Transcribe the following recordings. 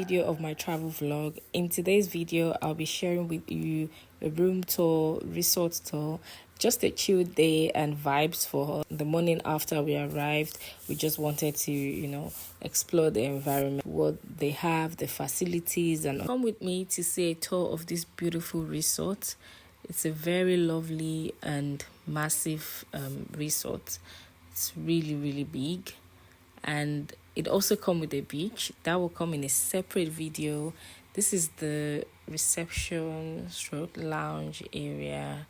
video of my travel vlog. In today's video, I'll be sharing with you a room tour, resort tour, just a chill day and vibes for the morning after we arrived. We just wanted to, explore the environment, what they have, the facilities, and come with me to see a tour of this beautiful resort. It's a very lovely and massive resort. It's really, really big. And it also comes with a beach that will come in a separate video. This is the reception stroke lounge area.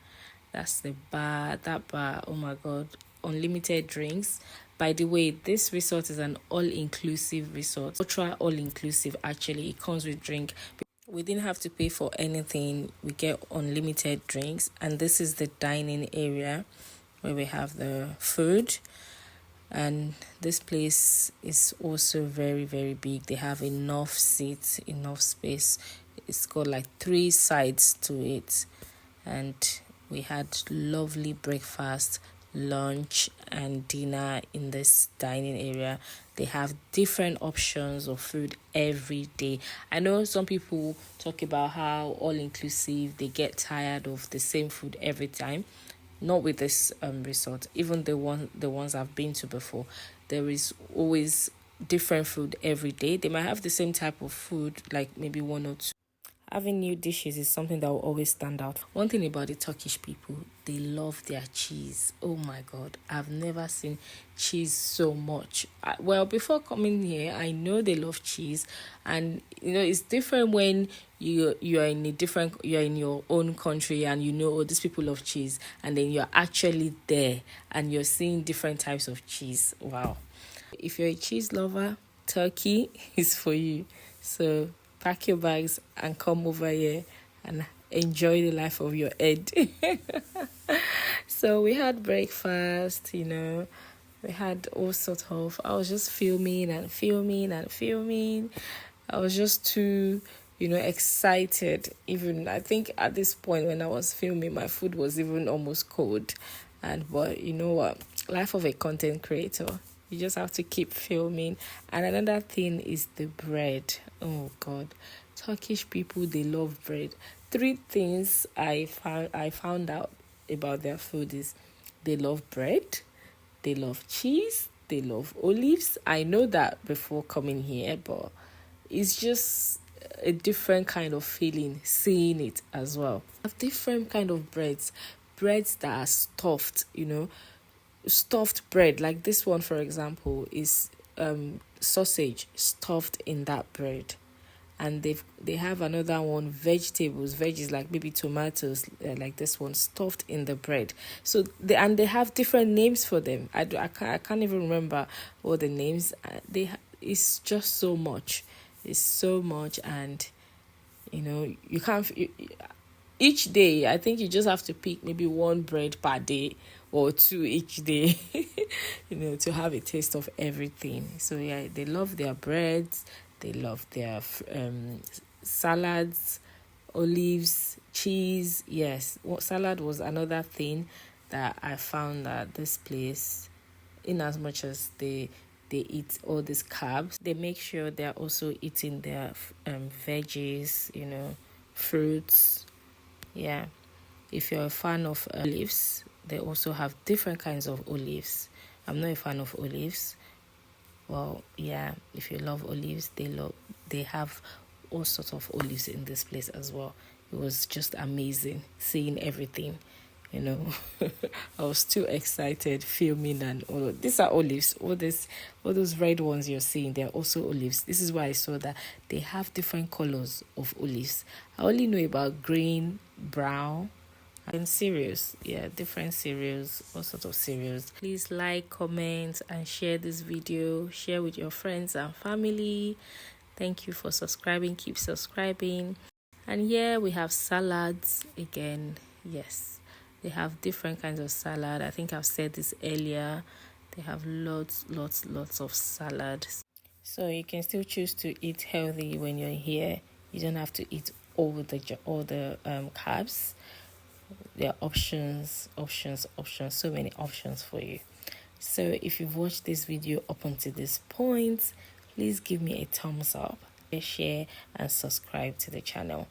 That's the bar. That bar, oh my god, unlimited drinks. By the way, this resort is an all-inclusive resort, ultra all-inclusive. Actually, it comes with drink. We didn't have to pay for anything. We get unlimited drinks. And this is the dining area where we have the food. And this place is also very, very big. They have enough seats, enough space. It's got like 3 sides to it. And we had lovely breakfast, lunch and dinner in this dining area. They have different options of food every day. I know some people talk about how all-inclusive, they get tired of the same food every time. Not with this resort. Even the ones I've been to before, there is always different food every day. They might have the same type of food, like maybe 1 or 2. Having new dishes is something that will always stand out. One thing about the Turkish people, they love their cheese. Oh my god, I've never seen cheese so much. Well, before coming here, I know they love cheese, and it's different when you're in your own country and these people love cheese, and then you're actually there and you're seeing different types of cheese. Wow. If you're a cheese lover, Turkey is for you. So pack your bags and come over here and enjoy the life of your head. So we had breakfast, we had all sorts of, I was just filming. I was just too, excited. Even I think at this point when I was filming, my food was even almost cold. But you know what? Life of a content creator. You just have to keep filming. And another thing is the bread. Oh God, Turkish people, they love bread. 3 things I found out about their food is they love bread, they love cheese, they love olives. I know that before coming here, but it's just a different kind of feeling seeing it as well. Have different kind of breads that are stuffed, stuffed bread. Like this one, for example, is sausage stuffed in that bread. And they have another one, veggies like maybe tomatoes, like this one, stuffed in the bread. So they have different names for them. I can't even remember all the names. It's just so much. It's so much, and you can't. Each day, I think you just have to pick maybe 1 bread per day or 2 each day, to have a taste of everything. So yeah, they love their breads. They love their salads, olives, cheese. Yes, salad was another thing that I found at this place. In as much as they eat all these carbs, they make sure they're also eating their veggies, fruits. Yeah, if you're a fan of olives, they also have different kinds of olives. I'm not a fan of olives. Well, yeah, if you love olives, they have all sorts of olives in this place as well. It was just amazing seeing everything. I was too excited filming, and all of these are olives. All those red ones you're seeing, they're also olives. This is why I saw that they have different colors of olives. I only know about green, brown, and cereals. Yeah, different cereals, all sorts of cereals. Please like, comment and share this video. Share with your friends and family. Thank you for subscribing. Keep subscribing. And here we have salads again. Yes, they have different kinds of salad. I think I've said this earlier. They have lots of salad. So you can still choose to eat healthy when you're here. You don't have to eat all the carbs. There are options, so many options for you. So if you've watched this video up until this point, please give me a thumbs up share and subscribe to the channel.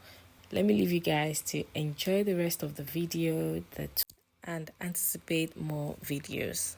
Let me leave you guys to enjoy the rest of the video and anticipate more videos.